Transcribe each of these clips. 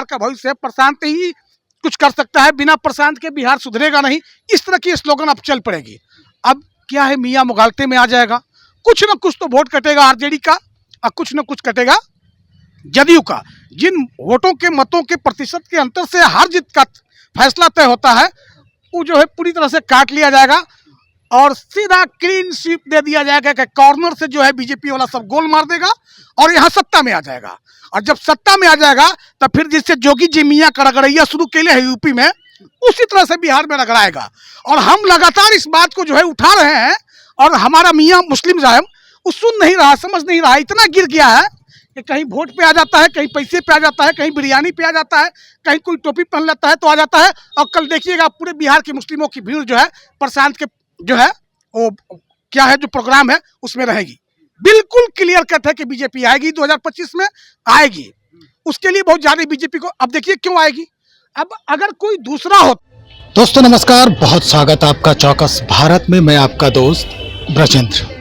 बिहार का भविष्य है, प्रशांत ही कुछ कर सकता है, बिना प्रशांत के बिहार सुधरेगा नहीं। इस तरह की स्लोगन अब चल पड़ेगी। अब क्या है, मियाँ मुगालते में आ जाएगा, कुछ न कुछ तो वोट कटेगा आरजेडी का और कुछ न कुछ कटेगा जदयू का। जिन वोटों के मतों के प्रतिशत के अंतर से हार जीत का फैसला तय होता है, वो जो है पूरी तरह से काट लिया जाएगा और सीधा क्लीन स्वीप दे दिया जाएगा कि कॉर्नर से जो है बीजेपी वाला सब गोल मार देगा और यहाँ सत्ता में आ जाएगा। और जब सत्ता में आ जाएगा तब फिर जिससे जोगी जी मियाँ का रगड़ैया शुरू के लिए है यूपी में, उसी तरह से बिहार में रगड़ाएगा। और हम लगातार इस बात को जो है उठा रहे हैं और हमारा मियाँ मुस्लिम साहब वो सुन नहीं रहा, समझ नहीं रहा। इतना गिर गया है कि कहीं वोट पे आ जाता है, कहीं पैसे पे आ जाता है, कहीं बिरयानी पे आ जाता है, कहीं कोई टोपी पहन लेता है तो आ जाता है। और कल देखिएगा पूरे बिहार के मुस्लिमों की भीड़ जो है प्रशांत के जो है वो क्या है जो प्रोग्राम है उसमें रहेगी। बिल्कुल क्लियर कट है कि बीजेपी आएगी, 2025 में आएगी। उसके लिए बहुत ज्यादा बीजेपी को अब देखिए क्यों आएगी। अब अगर कोई दूसरा हो। दोस्तों नमस्कार, बहुत स्वागत आपका चौकस भारत में। मैं आपका दोस्त ब्रजेंद्र।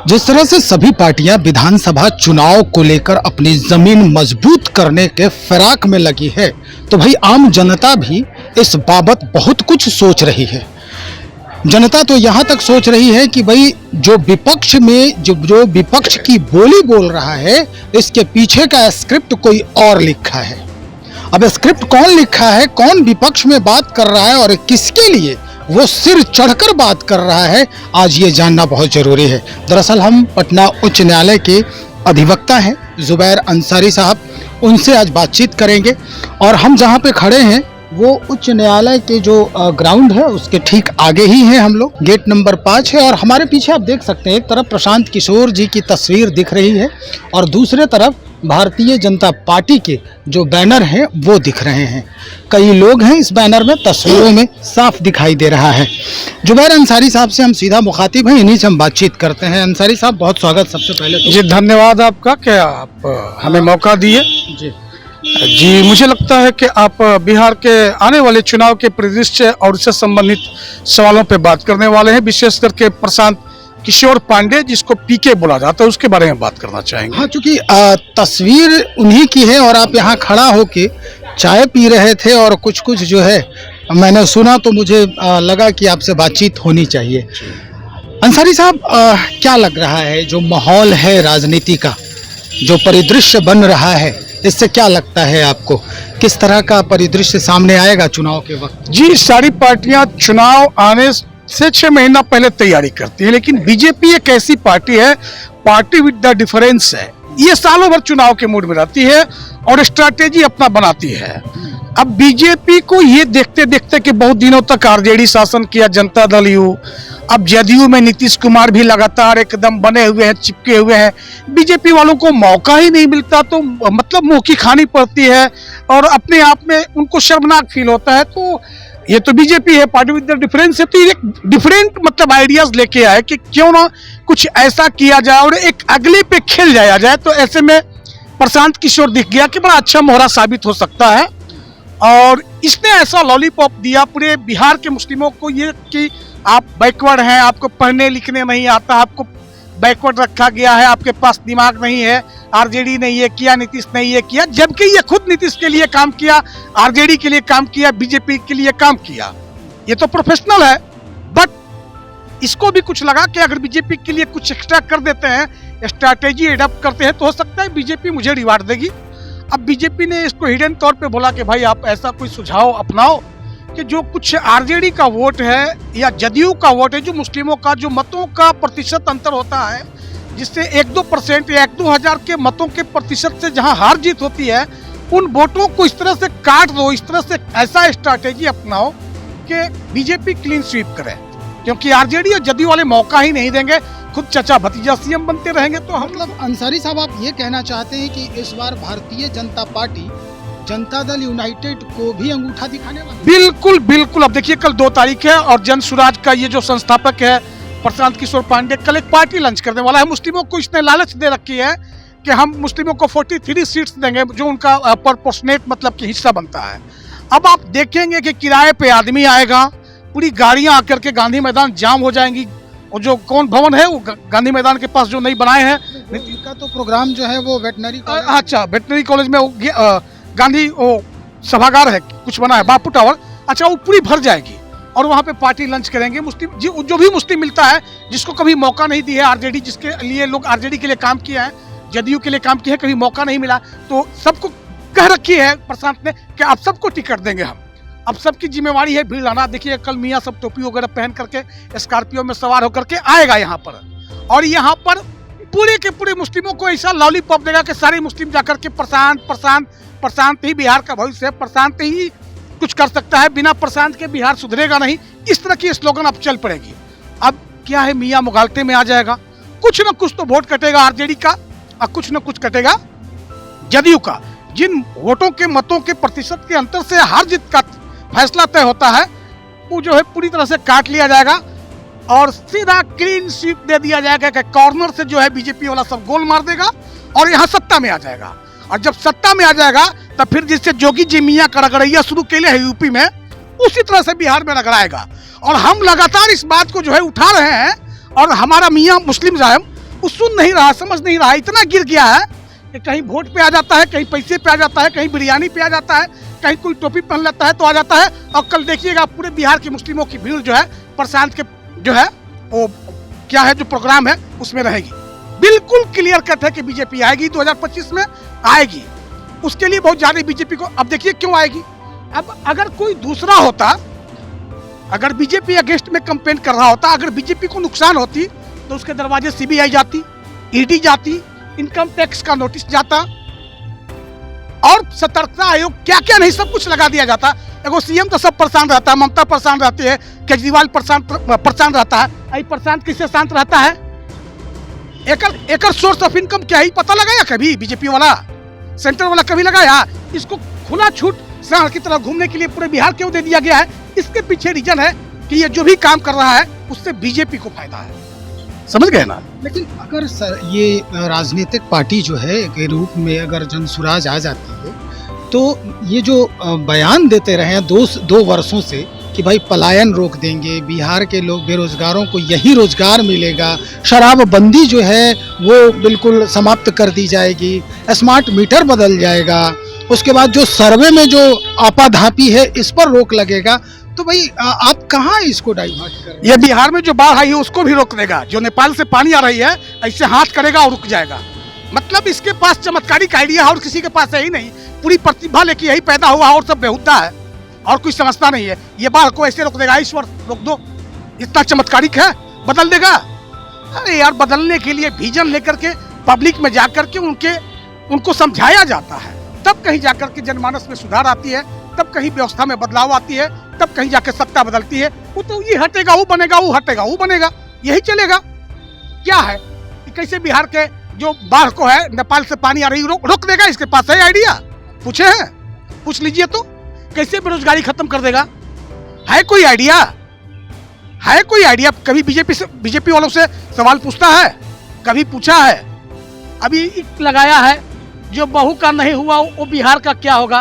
जिस तरह से सभी पार्टियां विधानसभा चुनाव को लेकर अपनी जमीन मजबूत करने के फिराक में लगी है, तो भाई आम जनता भी इस बाबत बहुत कुछ सोच रही है। जनता तो यहाँ तक सोच रही है कि भाई जो विपक्ष में जो विपक्ष की बोली बोल रहा है, इसके पीछे का स्क्रिप्ट कोई और लिखा है। अब स्क्रिप्ट कौन लिखा है, कौन विपक्ष में बात कर रहा है और किसके लिए वो सिर चढ़कर बात कर रहा है, आज ये जानना बहुत जरूरी है। दरअसल हम पटना उच्च न्यायालय के अधिवक्ता हैं जुबैर अंसारी साहब, उनसे आज बातचीत करेंगे। और हम जहाँ पे खड़े हैं वो उच्च न्यायालय के जो ग्राउंड है उसके ठीक आगे ही हैं हम लोग। गेट नंबर 5 है और हमारे पीछे आप देख सकते हैं एक तरफ प्रशांत किशोर जी की तस्वीर दिख रही है और दूसरे तरफ भारतीय जनता पार्टी के जो बैनर हैं वो दिख रहे हैं। कई लोग हैं इस बैनर में, तस्वीरों में साफ दिखाई दे रहा है। जुबैर अंसारी साहब से हम सीधा मुखातिब हैं, इन्हीं से हम बातचीत करते हैं। अंसारी साहब बहुत स्वागत सबसे पहले तो। जी धन्यवाद आपका, क्या आप हमें मौका दिए। जी मुझे लगता है कि आप बिहार के आने वाले चुनाव के परिदृश्य और उससे संबंधित सवालों पे बात करने वाले हैं, विशेष करके प्रशांत किशोर पांडे जिसको पीके बोला जाता है उसके बारे में बात करना चाहेंगे। हाँ, चूंकि तस्वीर उन्हीं की है और आप यहाँ खड़ा होके चाय पी रहे थे और कुछ कुछ जो है मैंने सुना तो मुझे लगा कि आपसे बातचीत होनी चाहिए। अंसारी साहब, क्या लग रहा है जो माहौल है राजनीति का, जो परिदृश्य बन रहा है, इससे क्या लगता है आपको, किस तरह का परिदृश्य सामने आएगा चुनाव के वक्त? जी सारी पार्टियां चुनाव आने से 6 महीना पहले तैयारी करती है, लेकिन बीजेपी एक ऐसी पार्टी है, पार्टी विद द डिफरेंस है, ये सालों भर चुनाव के मूड में रहती है और स्ट्रैटेजी अपना बनाती है। अब बीजेपी को ये देखते देखते कि बहुत दिनों तक आरजेडी शासन किया, जनता दल यू, अब जदयू में नीतीश कुमार भी लगातार एकदम बने हुए हैं, चिपके हुए हैं, बीजेपी वालों को मौका ही नहीं मिलता तो मतलब मुंह की खानी पड़ती है और अपने आप में उनको शर्मनाक फील होता है। तो ये तो बीजेपी है, पार्टी विद द डिफरेंस है, तो एक डिफरेंट मतलब आइडियाज लेके आए कि क्यों ना कुछ ऐसा किया जाए और एक अगले पे खेल जाया जाए। तो ऐसे में प्रशांत किशोर दिख गया कि बड़ा अच्छा मोहरा साबित हो सकता है और इसने ऐसा लॉलीपॉप दिया पूरे बिहार के मुस्लिमों को ये कि आप बैकवर्ड हैं, आपको पढ़ने लिखने नहीं आता, आपको बैकवर्ड रखा गया है, आपके पास दिमाग नहीं है, आरजेडी ने ये किया, नीतीश ने ये किया, जबकि ये खुद नीतीश के लिए काम किया, आरजेडी के लिए काम किया, बीजेपी के लिए काम किया। ये तो प्रोफेशनल है, बट इसको भी कुछ लगा कि अगर बीजेपी के लिए कुछ एक्स्ट्रा कर देते हैं, स्ट्रैटेजी एडॉप्ट करते हैं तो हो सकता है बीजेपी मुझे रिवार्ड देगी। अब बीजेपी ने इसको हिडन तौर पे बोला कि भाई आप ऐसा कोई सुझाव अपनाओ कि जो कुछ आरजेडी का वोट है या जदयू का वोट है, जो मुस्लिमों का जो मतों का प्रतिशत अंतर होता है, जिससे 1-2% या 1-2 हजार के मतों के प्रतिशत से जहां हार जीत होती है, उन वोटों को इस तरह से काट दो, इस तरह से ऐसा स्ट्रैटेजी अपनाओ कि बीजेपी क्लीन स्वीप करे, क्योंकि आरजेडी और जदयू वाले मौका ही नहीं देंगे, खुद चचा भतीजा सीएम बनते रहेंगे। तो हम मतलब अंसारी साहब आप ये कहना चाहते हैं कि इस बार भारतीय जनता पार्टी जनता दल यूनाइटेड को भी अंगूठा दिखाने वाली? बिल्कुल बिल्कुल। अब देखिए कल 2 तारीख है और जन सुराज का ये जो संस्थापक है प्रशांत किशोर पांडे कल एक पार्टी लॉन्च करने वाला है। मुस्लिमों को इसने लालच दे रखी है कि हम मुस्लिमों को 43 सीट्स देंगे जो उनका प्रोपोर्शनेट मतलब कि हिस्सा बनता है। अब आप देखेंगे कि किराए पे आदमी आएगा, पूरी गाड़ियां आकर के गांधी मैदान जाम हो जाएंगी और जो कौन भवन है वो गांधी मैदान के पास जो नई बनाए हैं, उनका तो प्रोग्राम जो है वो वेटनरी, अच्छा वेटनरी कॉलेज में गांधी सभागार है, कुछ बना है बापू टावर, अच्छा वो पूरी भर जाएगी और वहाँ पे पार्टी लंच करेंगे। मुस्लिम जो भी मुस्लिम मिलता है, जिसको कभी मौका नहीं दिया आरजेडी, जिसके लिए लोग आरजेडी के लिए काम किया है, जदयू के लिए काम किया है, कभी मौका नहीं मिला, तो सबको कह रखी है प्रशांत ने कि आप सबको टिकट देंगे हम। अब सबकी जिम्मेवारी है भीड़ लाना। देखिए कल मियाँ सब टोपी वगैरह पहन करके स्कॉर्पियो में सवार होकर के आएगा यहाँ पर, और यहाँ पर पूरे के पूरे मुस्लिमों को ऐसा लॉलीपॉप देगा कि सारे मुस्लिम जाकर के प्रशांत प्रशांत प्रशांत ही बिहार का भविष्य है, प्रशांत ही कुछ कर सकता है, बिना प्रशांत के बिहार सुधरेगा नहीं, इस तरह की स्लोगन अब चल पड़ेगी। अब क्या है, मियाँ मुगालते में आ जाएगा, कुछ न कुछ तो वोट कटेगा आरजेडी का और कुछ न कुछ कटेगा जदयू का। जिन वोटों के मतों के प्रतिशत के अंतर से हार जीत का फैसला तय होता है, वो जो है पूरी तरह से काट लिया जाएगा और सीधा क्लीन स्वीप दे दिया जाएगा कि कॉर्नर से जो है बीजेपी वाला सब गोल मार देगा और यहाँ सत्ता में आ जाएगा। और जब सत्ता में आ जाएगा तब फिर जिससे जोगी जी मियाँ का रगड़ैया शुरू के लिए है यूपी में, उसी तरह से बिहार में रगड़ाएगा। और हम लगातार इस बात को जो है उठा रहे हैं और हमारा मियाँ मुस्लिम साहब वो सुन नहीं रहा, समझ नहीं रहा, इतना गिर गया है कि कहीं वोट पे आ जाता है, कहीं पैसे पे आ जाता है, कहीं बिरयानी पे आ जाता है, कहीं कोई टोपी पहन लेता है तो आ जाता है। और कल देखिएगा पूरे बिहार के मुस्लिमों की भीड़ जो है प्रशांत के जो है वो क्या है जो प्रोग्राम है उसमें रहेगी। बिल्कुल क्लियर कट है कि बीजेपी आएगी 2025 में, आएगी। उसके लिए बहुत ज्यादा बीजेपी को, अब देखिए क्यों आएगी। अब अगर कोई दूसरा होता, अगर बीजेपी अगेंस्ट में कंपेन कर रहा होता, अगर बीजेपी को नुकसान होती तो उसके दरवाजे सीबीआई जाती, ईडी जाती, इनकम टैक्स का नोटिस जाता और सतर्कता आयोग क्या क्या नहीं सब कुछ लगा दिया जाता। देखो सीएम तो सब परेशान रहता है, ममता परेशान रहती है, केजरीवाल परेशान रहता है, आई प्रशांत किससे शांत रहता है? एकर सोर्स ऑफ इनकम क्या ही पता लगाया कभी बीजेपी वाला, सेंटर वाला कभी लगाया? इसको खुला छूट शहर की तरफ घूमने के लिए पूरे बिहार क्यों दे दिया गया है? इसके पीछे रीजन है कि ये जो भी काम कर रहा है उससे बीजेपी को फायदा है, समझ गए ना। लेकिन अगर सर ये राजनीतिक पार्टी जो है के रूप में अगर जनसुराज आ जाती है तो ये जो बयान देते रहे हैं दो वर्षों से कि भाई पलायन रोक देंगे, बिहार के लोग बेरोजगारों को यही रोजगार मिलेगा, शराबबंदी जो है वो बिल्कुल समाप्त कर दी जाएगी, स्मार्ट मीटर बदल जाएगा, उसके बाद जो सर्वे में जो आपाधापी है इस पर रोक लगेगा, तो भाई आप कहाँ इसको डाइवर्ट कर रहे हैं? ये बिहार में जो बाढ़ आई है उसको भी रोक देगा, जो नेपाल से पानी आ रही है ऐसे हाथ करेगा और रुक जाएगा। मतलब इसके पास चमत्कारिक आइडिया है और किसी के पास है ही नहीं, पूरी प्रतिभा लेके यही पैदा हुआ और सब बेहुदा है और कुछ समझता नहीं है। ये बाढ़ को ऐसे रोक देगा, ईश्वर रोक दो, इतना चमत्कारिक है, बदल देगा। अरे यार बदलने के लिए विजन लेकर के पब्लिक में जाकर के उनको समझाया जाता है, तब कहीं जाकर के जनमानस में सुधार आती है, तब कहीं व्यवस्था में बदलाव आती है, तब कहीं जाके सत्ता बदलती है। वो तो ये हटेगा वो बनेगा, वो हटेगा वो बनेगा, यही चलेगा। क्या है कि कैसे बिहार के जो बाढ़ को है नेपाल से पानी आ रही रोक देगा, इसके पास है आइडिया? पूछे हैं, पूछ लीजिए तो। कैसे बेरोजगारी खत्म कर देगा? है कोई आइडिया? है कोई आइडिया? कभी बीजेपी वालों से सवाल पूछता है? कभी पूछा है? अभी लगाया है जो बहू का नहीं हुआ वो बिहार का क्या होगा।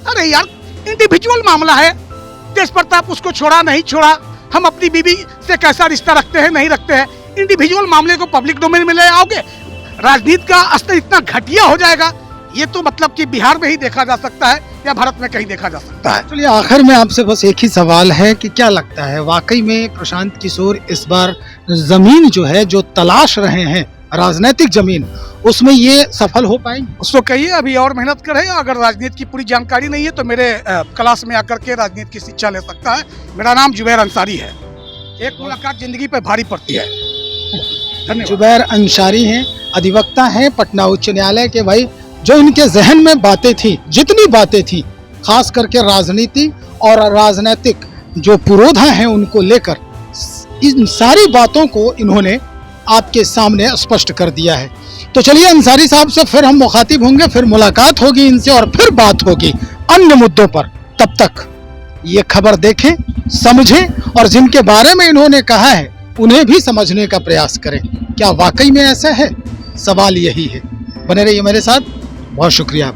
अरे यार इंडिविजुअल मामला है, तेज प्रताप उसको छोड़ा नहीं छोड़ा, हम अपनी बीवी से कैसा रिश्ता रखते हैं नहीं रखते हैं, इंडिविजुअल मामले को पब्लिक डोमेन में ले आओगे, राजनीति का स्तर इतना घटिया हो जाएगा। ये तो मतलब कि बिहार में ही देखा जा सकता है या भारत में कहीं देखा जा सकता है। चलिए आखिर में आपसे बस एक ही सवाल है कि क्या लगता है वाकई में प्रशांत किशोर इस बार जमीन जो है जो तलाश रहे हैं राजनीतिक जमीन, उसमें ये सफल हो पाएंगे? उसको कहिए अभी और मेहनत करे, अगर राजनीति की पूरी जानकारी नहीं है तो मेरे क्लास में आकर के राजनीति की शिक्षा ले सकता है। मेरा नाम जुबैर अंसारी है। एक मुलाकात जिंदगी पे भारी पड़ती है। धन्यवाद। जुबैर अंसारी हैं, अधिवक्ता हैं पटना उच्च न्यायालय के। भाई जो इनके जहन में बातें थी, जितनी बातें थी, खास करके राजनीति और राजनीतिक जो पुरोधा हैं उनको लेकर, इन सारी बातों को इन्होंने आपके सामने स्पष्ट कर दिया है। तो चलिए अंसारी साहब से फिर हम मुखातिब होंगे, फिर मुलाकात होगी इनसे और फिर बात होगी अन्य मुद्दों पर। तब तक ये खबर देखें, समझें और जिनके बारे में इन्होंने कहा है उन्हें भी समझने का प्रयास करें। क्या वाकई में ऐसा है? सवाल यही है। बने रहिए मेरे साथ, बहुत शुक्रिया।